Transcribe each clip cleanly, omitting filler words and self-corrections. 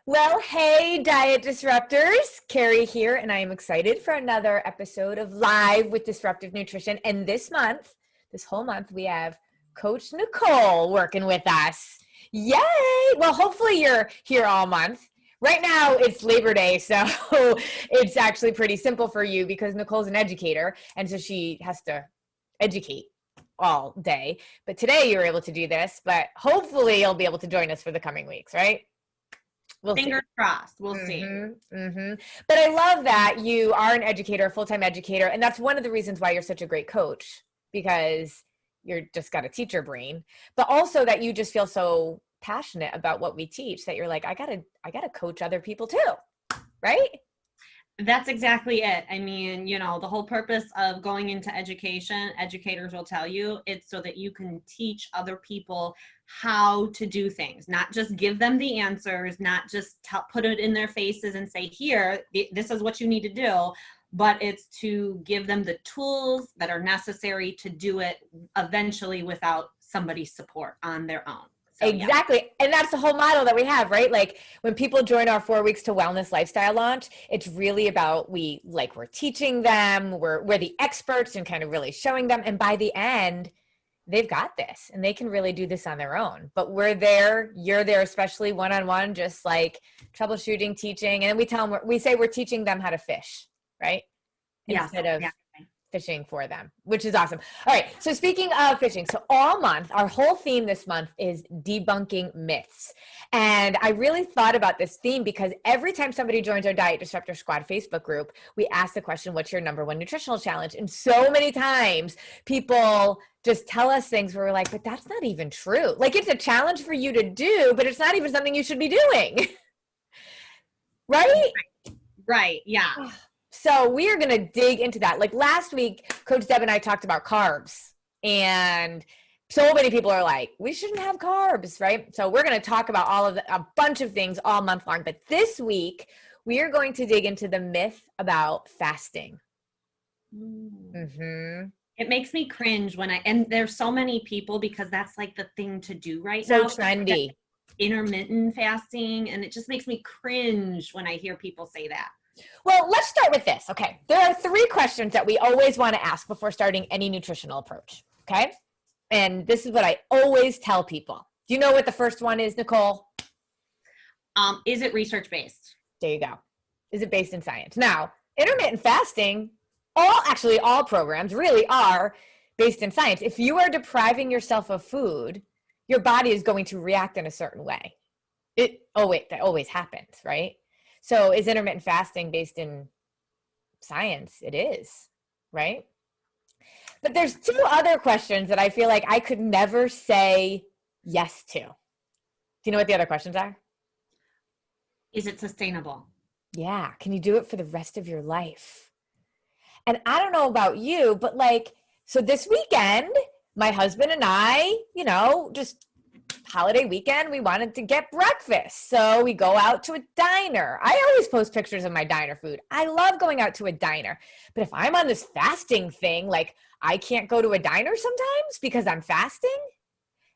Well, hey, Diet Disruptors. Carrie here, and I am excited for another episode of Live with Disruptive Nutrition. And this whole month, we have Coach Nicole working with us. Yay! Well, hopefully you're here all month. Right now, it's Labor Day, so it's actually pretty simple for you because Nicole's an educator, and so she has to educate all day. But today, you're able to do this, but hopefully you'll be able to join us for the coming weeks, right? We'll Fingers crossed. We'll see. But I love that you are an educator, a full-time educator. And that's one of the reasons why you're such a great coach, because you're just got a teacher brain, but also that you just feel so passionate about what we teach that you're like, I gotta coach other people too. Right? That's exactly it. I mean, the whole purpose of going into education, educators will tell you, it's so that you can teach other people how to do things, not just give them the answers, not just put it in their faces and say, here, this is what you need to do, but it's to give them the tools that are necessary to do it eventually without somebody's support on their own. So, exactly. Yeah. And that's the whole model that we have, right? Like when people join our 4 weeks to wellness lifestyle launch, it's really about we're teaching them, we're the experts and kind of really showing them. And by the end, they've got this and they can really do this on their own. But we're there, you're there, especially one-on-one, just like troubleshooting, teaching. And we tell them, we say we're teaching them how to fish, right? Instead of fishing for them, which is awesome. All right. So speaking of fishing, so all month, our whole theme this month is debunking myths. And I really thought about this theme because every time somebody joins our Diet Disruptor Squad Facebook group, we ask the question, what's your number one nutritional challenge? And so many times people just tell us things where we're like, but that's not even true. Like it's a challenge for you to do, but it's not even something you should be doing. Right? Right. Yeah. So we are going to dig into that. Like last week, Coach Deb and I talked about carbs, and so many people are like, we shouldn't have carbs, right? So we're going to talk about a bunch of things all month long. But this week, we are going to dig into the myth about fasting. It makes me cringe and there's so many people because that's like the thing to do right now. So trendy. Intermittent fasting. And it just makes me cringe when I hear people say that. Well, let's start with this. Okay. There are 3 questions that we always want to ask before starting any nutritional approach. Okay. And this is what I always tell people. Do you know what the first one is, Nicole? Is it research-based? There you go. Is it based in science? Now, intermittent fasting, all programs really are based in science. If you are depriving yourself of food, your body is going to react in a certain way. That always happens, right? So is intermittent fasting based in science? It is, right? But there's 2 other questions that I feel like I could never say yes to. Do you know what the other questions are? Is it sustainable? Yeah. Can you do it for the rest of your life? And I don't know about you, but so this weekend, my husband and I, just holiday weekend, we wanted to get breakfast. So we go out to a diner. I always post pictures of my diner food. I love going out to a diner. But if I'm on this fasting thing, I can't go to a diner sometimes because I'm fasting.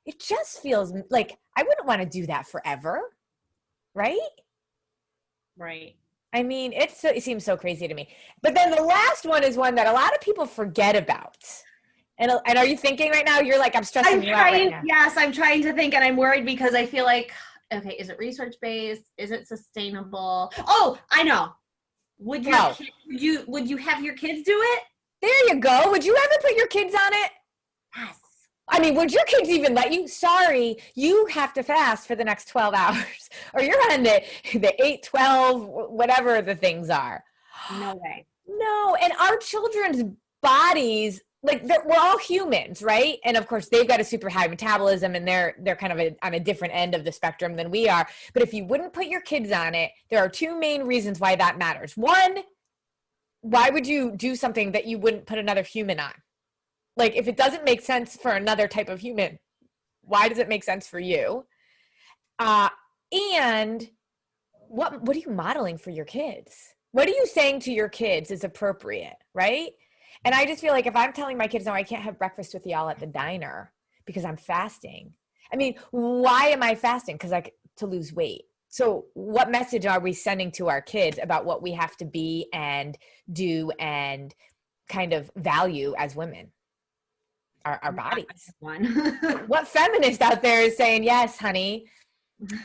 It just feels like I wouldn't want to do that forever. Right? Right. I mean, it seems so crazy to me. But then the last one is one that a lot of people forget about. And are you thinking right now? You're like, I'm stressing you out right now. Yes, I'm trying to think, and I'm worried because I feel like, okay, is it research-based? Is it sustainable? Oh, I know. Would you have your kids do it? There you go. Would you ever put your kids on it? Yes. I mean, would your kids even let you? Sorry, you have to fast for the next 12 hours, or you're on the 8-12, whatever the things are. No way. No, and our children's bodies, we're all humans, right? And of course, they've got a super high metabolism, and they're kind of on a different end of the spectrum than we are. But if you wouldn't put your kids on it, there are 2 main reasons why that matters. One, why would you do something that you wouldn't put another human on? If it doesn't make sense for another type of human, why does it make sense for you? And what are you modeling for your kids? What are you saying to your kids is appropriate, right? And I just feel like if I'm telling my kids, no, I can't have breakfast with y'all at the diner because I'm fasting. I mean, why am I fasting? Because to lose weight. So what message are we sending to our kids about what we have to be and do and kind of value as women? Our bodies. One. What feminist out there is saying, yes, honey,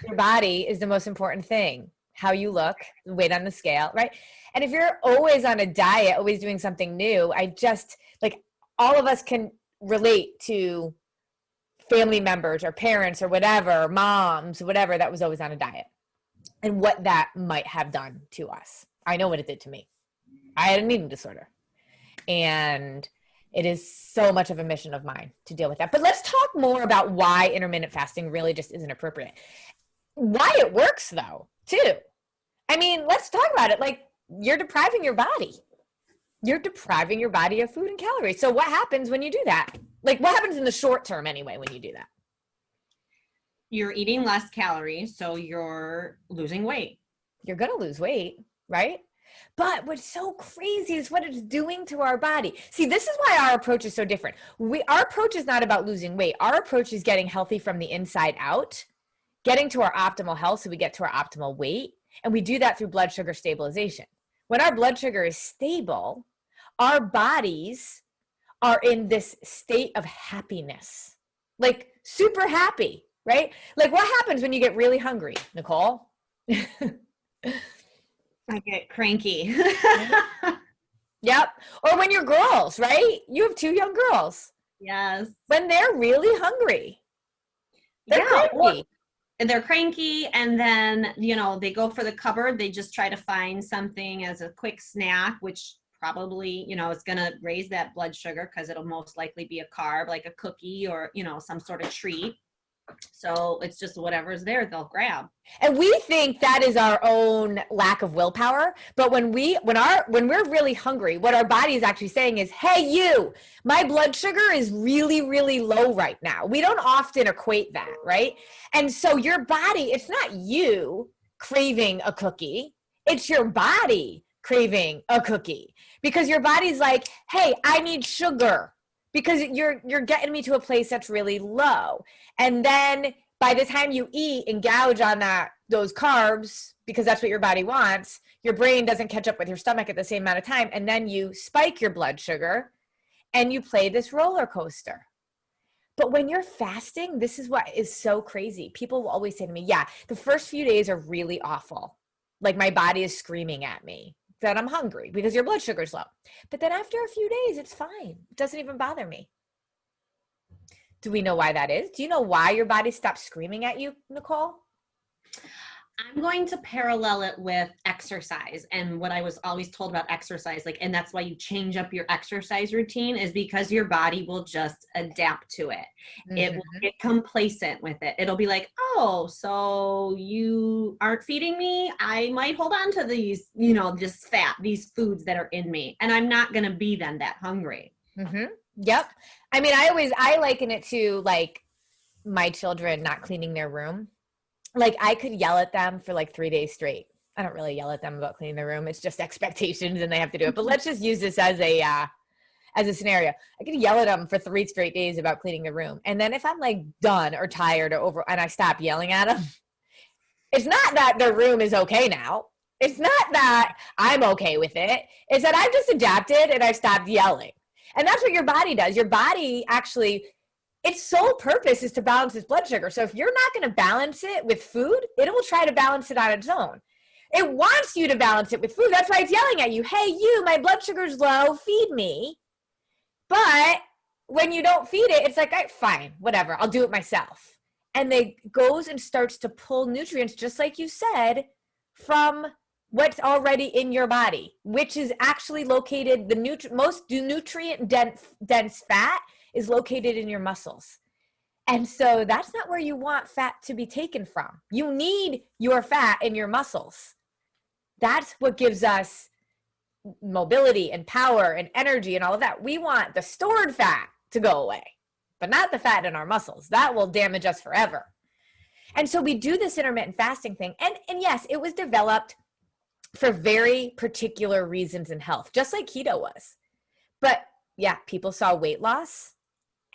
your body is the most important thing. How you look, the weight on the scale, right? And if you're always on a diet, always doing something new, I just, like, all of us can relate to family members or parents or whatever, moms, whatever, that was always on a diet, and what that might have done to us. I know what it did to me. I had an eating disorder, and it is so much of a mission of mine to deal with that. But let's talk more about why intermittent fasting really just isn't appropriate. Why it works, though, too. I mean, let's talk about it. Like, you're depriving your body. You're depriving your body of food and calories. So what happens when you do that? Like, what happens in the short term anyway when you do that? You're eating less calories, so you're losing weight. You're going to lose weight, right? But what's so crazy is what it's doing to our body. See, this is why our approach is so different. Our approach is not about losing weight. Our approach is getting healthy from the inside out, getting to our optimal health so we get to our optimal weight. And we do that through blood sugar stabilization. When our blood sugar is stable, our bodies are in this state of happiness, like super happy, right? Like, what happens when you get really hungry, Nicole? I get cranky. Yep. Or when you're girls, right? You have 2 young girls. Yes. When they're really hungry, they're cranky. They're cranky, and then, they go for the cupboard. They just try to find something as a quick snack, which probably, is going to raise that blood sugar because it'll most likely be a carb, like a cookie or, some sort of treat. So it's just whatever's there, they'll grab. And we think that is our own lack of willpower. But when we're really hungry, what our body is actually saying is, hey, you, my blood sugar is really, really low right now. We don't often equate that, right? And so your body, it's not you craving a cookie. It's your body craving a cookie because your body's like, hey, I need sugar. Because you're getting me to a place that's really low. And then by the time you eat and gouge on those carbs, because that's what your body wants, your brain doesn't catch up with your stomach at the same amount of time. And then you spike your blood sugar and you play this roller coaster. But when you're fasting, this is what is so crazy. People will always say to me, yeah, the first few days are really awful. Like, my body is screaming at me that I'm hungry because your blood sugar's low. But then after a few days, it's fine. It doesn't even bother me. Do we know why that is? Do you know why your body stops screaming at you, Nicole? I'm going to parallel it with exercise, and what I was always told about exercise, and that's why you change up your exercise routine, is because your body will just adapt to it. Mm-hmm. It will get complacent with it. It'll be like, oh, so you aren't feeding me? I might hold on to these, this fat, these foods that are in me, and I'm not going to be then that hungry. Mm-hmm. Yep. I mean, I liken it to like my children not cleaning their room. Like, I could yell at them for like 3 days straight. I don't really yell at them about cleaning their room. It's just expectations and they have to do it. But let's just use this as a scenario. I could yell at them for 3 straight days about cleaning the room. And then if I'm like done or tired or over and I stop yelling at them, it's not that their room is okay now. It's not that I'm okay with it. It's that I've just adapted and I've stopped yelling. And that's what your body does. Your body actually, its sole purpose is to balance its blood sugar. So if you're not going to balance it with food, it will try to balance it on its own. It wants you to balance it with food. That's why it's yelling at you. Hey, you, my blood sugar's low, feed me. But when you don't feed it, it's like, right, fine, whatever, I'll do it myself. And they goes and starts to pull nutrients, just like you said, from what's already in your body, which is actually located, most nutrient dense fat is located in your muscles. And so that's not where you want fat to be taken from. You need your fat in your muscles. That's what gives us mobility and power and energy and all of that. We want the stored fat to go away, but not the fat in our muscles. That will damage us forever. And so we do this intermittent fasting thing. And yes, it was developed for very particular reasons in health, just like keto was. But yeah, people saw weight loss,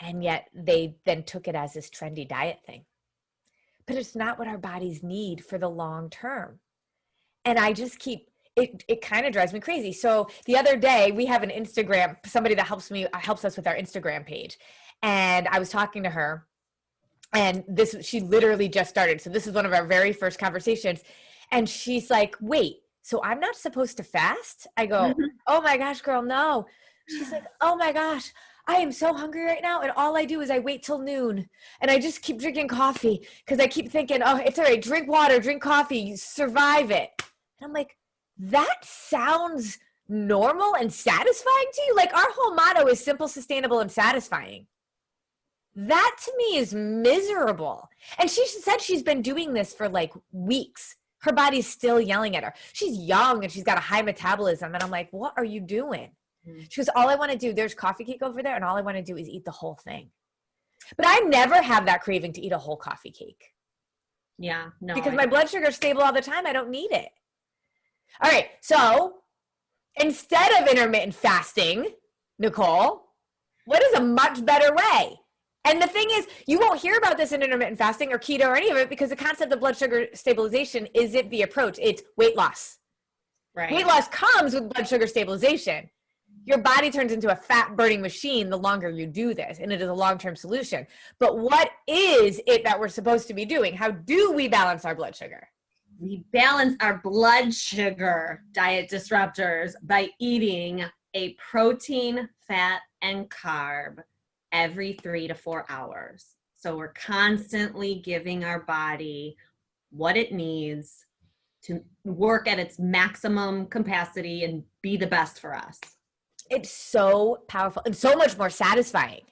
and yet they then took it as this trendy diet thing. but it's not what our bodies need for the long term. And I just keep, it kind of drives me crazy. So the other day we have an Instagram, somebody that helps us with our Instagram page. And I was talking to her, and she literally just started. So this is one of our very first conversations. And she's like, wait, so I'm not supposed to fast? I go, oh my gosh, girl, no. She's like, oh my gosh, I am so hungry right now. And all I do is I wait till noon and I just keep drinking coffee because I keep thinking, oh, it's all right. Drink water, drink coffee, survive it. And I'm like, that sounds normal and satisfying to you? Like, our whole motto is simple, sustainable, and satisfying. That to me is miserable. And she said she's been doing this for like weeks. Her body's still yelling at her. She's young and she's got a high metabolism. And I'm like, what are you doing? She goes, all I want to do, there's coffee cake over there, and all I want to do is eat the whole thing. But I never have that craving to eat a whole coffee cake. Yeah, no. Because my blood sugar is stable all the time. I don't need it. All right, so instead of intermittent fasting, Nicole, what is a much better way? And the thing is, you won't hear about this in intermittent fasting or keto or any of it because the concept of blood sugar stabilization isn't the approach. It's weight loss. Right. Weight loss comes with blood sugar stabilization. Your body turns into a fat burning machine the longer you do this, and it is a long-term solution. But what is it that we're supposed to be doing? How do we balance our blood sugar? We balance our blood sugar, diet disruptors, by eating a protein, fat, and carb every 3 to 4 hours. So we're constantly giving our body what it needs to work at its maximum capacity and be the best for us. It's so powerful and so much more satisfying.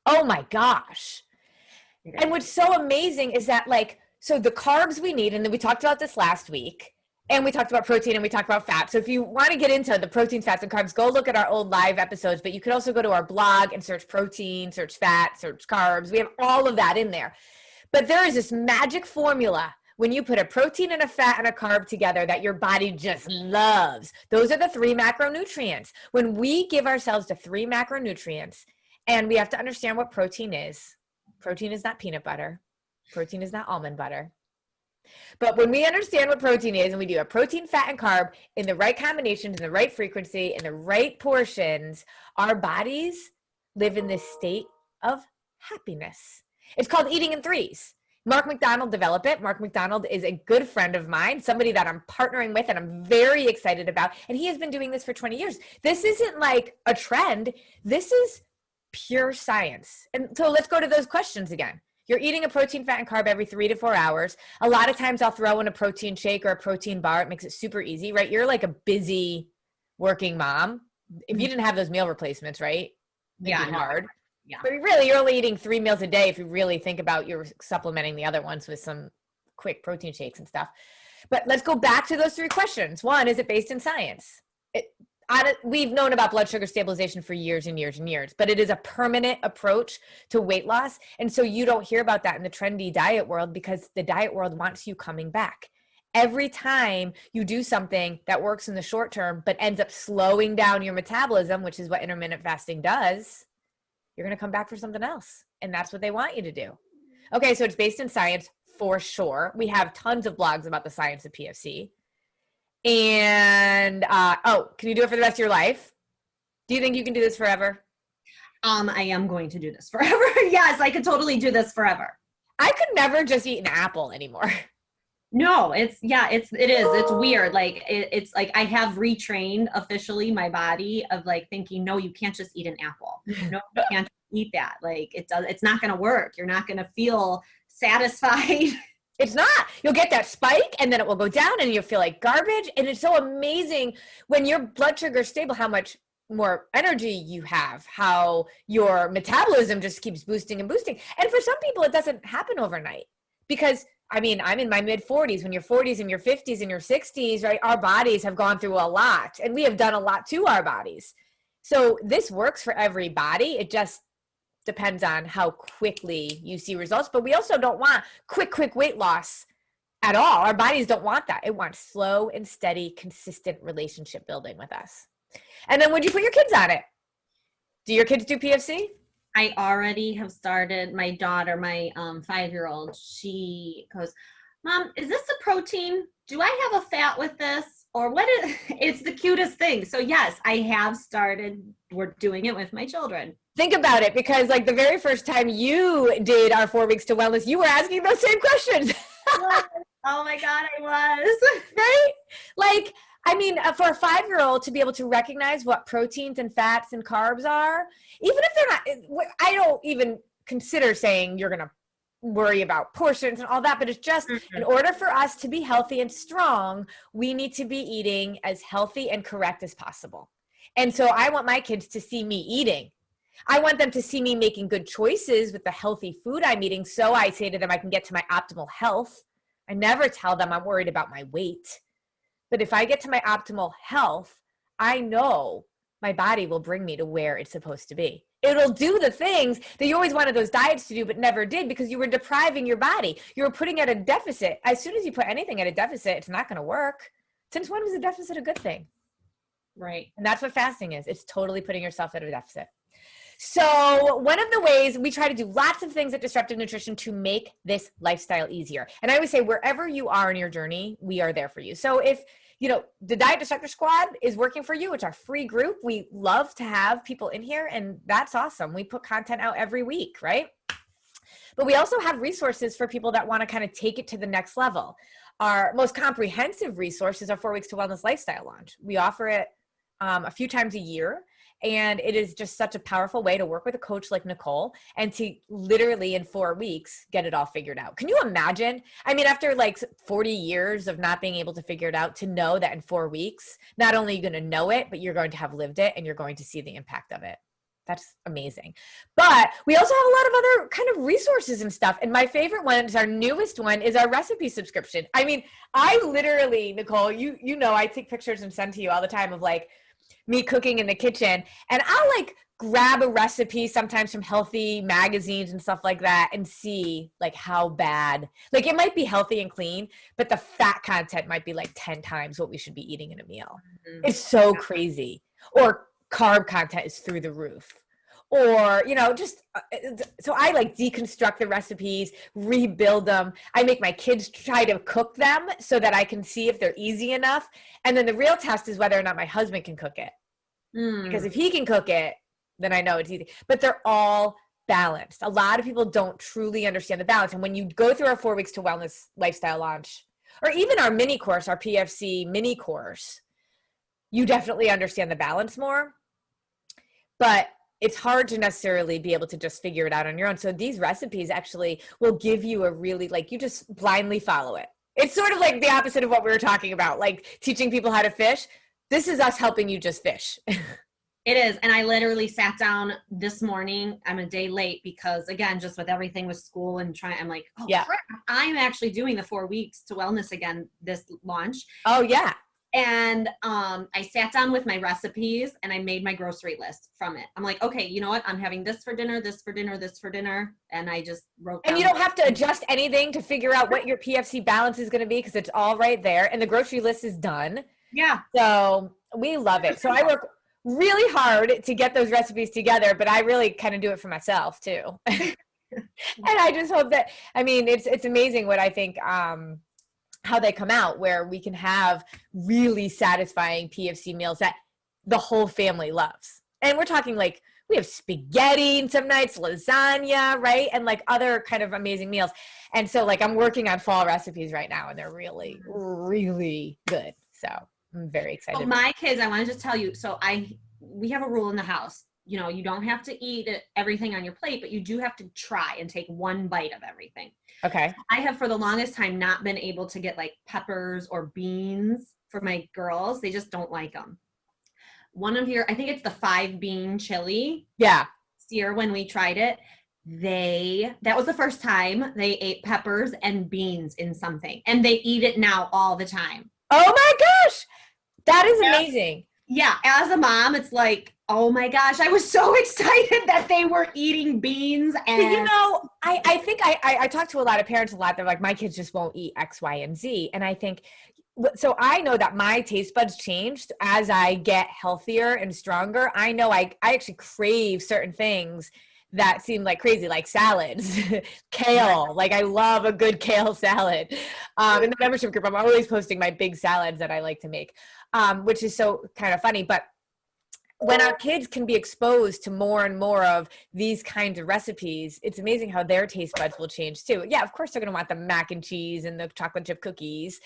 Oh my gosh. And what's so amazing is that, like, so the carbs we need, and then we talked about this last week, and we talked about protein and we talked about fat. So if you want to get into the protein, fats, and carbs, go look at our old live episodes, but you could also go to our blog and search protein, search fat, search carbs. We have all of that in there. But there is this magic formula when you put a protein and a fat and a carb together that your body just loves. Those are the 3 macronutrients. When we give ourselves the 3 macronutrients, and we have to understand what protein is not peanut butter. Protein is not almond butter. But when we understand what protein is, and we do a protein, fat, and carb in the right combinations, in the right frequency, in the right portions, our bodies live in this state of happiness. It's called eating in threes. Mark McDonald developed it. Mark McDonald is a good friend of mine, somebody that I'm partnering with and I'm very excited about. And he has been doing this for 20 years. This isn't like a trend. This is pure science. And so let's go to those questions again. You're eating a protein, fat, and carb every 3 to 4 hours. A lot of times I'll throw in a protein shake or a protein bar. It makes it super easy, right? You're like a busy working mom. If you didn't have those meal replacements, right? It'd be hard. Yeah. But really, you're only eating 3 meals a day if you really think about you're supplementing the other ones with some quick protein shakes and stuff. But let's go back to those 3 questions. One, is it based in science? We've known about blood sugar stabilization for years and years and years, but it is a permanent approach to weight loss. And so you don't hear about that in the trendy diet world because the diet world wants you coming back. Every time you do something that works in the short term, but ends up slowing down your metabolism, which is what intermittent fasting does, you're going to come back for something else. And that's what they want you to do. Okay, so it's based in science for sure. We have tons of blogs about the science of PFC. And, can you do it for the rest of your life? Do you think you can do this forever? I am going to do this forever. Yes, I could totally do this forever. I could never just eat an apple anymore. No, it is. It's weird. Like it's like I have retrained officially my body of like thinking, no, you can't just eat an apple. No, you can't eat that. Like it's not going to work. You're not going to feel satisfied. It's not. You'll get that spike and then it will go down and you'll feel like garbage. And it's so amazing when your blood sugar is stable, how much more energy you have, how your metabolism just keeps boosting and boosting. And for some people, it doesn't happen overnight because I'm in my mid 40s. When you're 40s and your 50s and your 60s, right? Our bodies have gone through a lot and we have done a lot to our bodies. So this works for every body. It just depends on how quickly you see results, but we also don't want quick weight loss at all. Our bodies don't want that. It wants slow and steady, consistent relationship building with us. And then would you put your kids on it? Do your kids do PFC? I already have started. My daughter, my 5-year-old, she goes, Mom, is this a protein? Do I have a fat with this? Or what is it's the cutest thing. So yes, I have started. We're doing it with my children. Think about it, because like the very first time you did our 4 weeks to wellness, you were asking those same questions. What? Oh my God, I was. Right? Like, I mean, for a 5-year-old to be able to recognize what proteins and fats and carbs are, even if they're not, I don't even consider saying you're going to worry about portions and all that, but it's just in order for us to be healthy and strong, we need to be eating as healthy and correct as possible. And so I want my kids to see me eating. I want them to see me making good choices with the healthy food I'm eating. So I say to them, I can get to my optimal health. I never tell them I'm worried about my weight. But if I get to my optimal health, I know my body will bring me to where it's supposed to be. It'll do the things that you always wanted those diets to do, but never did, because you were depriving your body. You were putting at a deficit. As soon as you put anything at a deficit, it's not going to work. Since when was a deficit a good thing? Right. And that's what fasting is. It's totally putting yourself at a deficit. So one of the ways we try to do lots of things at Disruptive Nutrition to make this lifestyle easier. And I always say, wherever you are in your journey, we are there for you. So if, you know, the Diet Disruptor Squad is working for you, it's our free group. We love to have people in here, and that's awesome. We put content out every week, right? But we also have resources for people that want to kind of take it to the next level. Our most comprehensive resource is our 4 weeks to wellness lifestyle launch. We offer it a few times a year. And it is just such a powerful way to work with a coach like Nicole and to literally in 4 weeks get it all figured out. Can you imagine? I mean, after like 40 years of not being able to figure it out, to know that in 4 weeks, not only are you going to know it, but you're going to have lived it and you're going to see the impact of it. That's amazing. But we also have a lot of other kind of resources and stuff. And my favorite one is our newest one is our recipe subscription. I mean, I literally, Nicole, you know, I take pictures and send to you all the time of like me cooking in the kitchen, and I'll like grab a recipe sometimes from healthy magazines and stuff like that and see like how bad, like it might be healthy and clean, but the fat content might be like 10 times what we should be eating in a meal. It's so crazy. Or carb content is through the roof. Or, you know, just, so I like deconstruct the recipes, rebuild them. I make my kids try to cook them so that I can see if they're easy enough. And then the real test is whether or not my husband can cook it. Because if he can cook it, then I know it's easy. But they're all balanced. A lot of people don't truly understand the balance. And when you go through our 4 weeks to wellness lifestyle launch, or even our mini course, our PFC mini course, you definitely understand the balance more. But it's hard to necessarily be able to just figure it out on your own. So these recipes actually will give you a really, like, you just blindly follow it. It's sort of like the opposite of what we were talking about, like teaching people how to fish. This is us helping you just fish. It is. And I literally sat down this morning. I'm a day late because, again, just with everything with school and trying, I'm like, oh, yeah, crap, I'm actually doing the 4 weeks to wellness again, this launch. Oh, yeah. And I sat down with my recipes and I made my grocery list from it. I'm like, okay, you know what? I'm having this for dinner, this for dinner, this for dinner. And I just wrote down. And you don't have to adjust anything to figure out what your PFC balance is going to be, because it's all right there. And the grocery list is done. Yeah. So we love it. So I work really hard to get those recipes together, but I really kind of do it for myself too. And I just hope that, I mean, it's amazing what I think, how they come out, where we can have really satisfying PFC meals that the whole family loves. And we're talking like, we have spaghetti some nights, lasagna, right? And like other kind of amazing meals. And so like I'm working on fall recipes right now, and they're really, really good. So I'm very excited. So my kids, I want to just tell you, so we have a rule in the house. You know, you don't have to eat everything on your plate, but you do have to try and take one bite of everything. Okay. I have for the longest time not been able to get like peppers or beans for my girls. They just don't like them. One of your, I think it's the 5-bean chili. Yeah. This year when we tried it, that was the first time they ate peppers and beans in something, and they eat it now all the time. Oh my gosh. That is amazing. Yeah. As a mom, it's like, oh my gosh, I was so excited that they were eating beans. And you know, I think I talk to a lot of parents a lot. They're like, my kids just won't eat X, Y, and Z. And I think, so I know that my taste buds changed as I get healthier and stronger. I know I actually crave certain things that seem like crazy, like salads, Right. kale. Like I love a good kale salad. In the membership group, I'm always posting my big salads that I like to make, which is so kind of funny. But when our kids can be exposed to more and more of these kinds of recipes, it's amazing how their taste buds will change too. Yeah, of course they're going to want the mac and cheese and the chocolate chip cookies,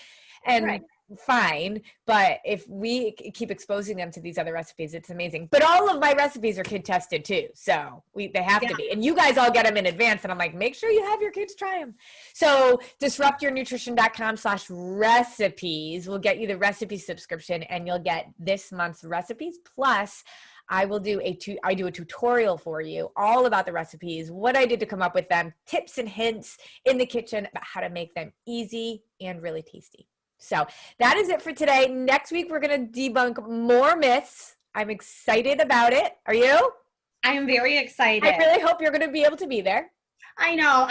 Right. and fine. But if we keep exposing them to these other recipes, it's amazing. But all of my recipes are kid tested too, so they have Yeah. to be. And you guys all get them in advance, and I'm like, make sure you have your kids try them. So disruptyournutrition.com/recipes will get you the recipe subscription, and you'll get this month's recipes plus I do a tutorial for you all about the recipes, what I did to come up with them, tips and hints in the kitchen about how to make them easy and really tasty. So that is it for today. Next week, we're going to debunk more myths. I'm excited about it. Are you? I am very excited. I really hope you're going to be able to be there. I know.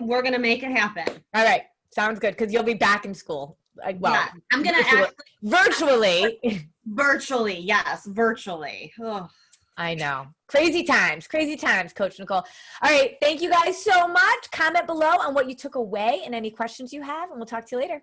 We're going to make it happen. All right. Sounds good. Because you'll be back in school. Well, yeah, I'm going to virtually. Virtually. Yes. Virtually. Oh. I know. Crazy times, Coach Nicole. All right. Thank you guys so much. Comment below on what you took away and any questions you have, and we'll talk to you later.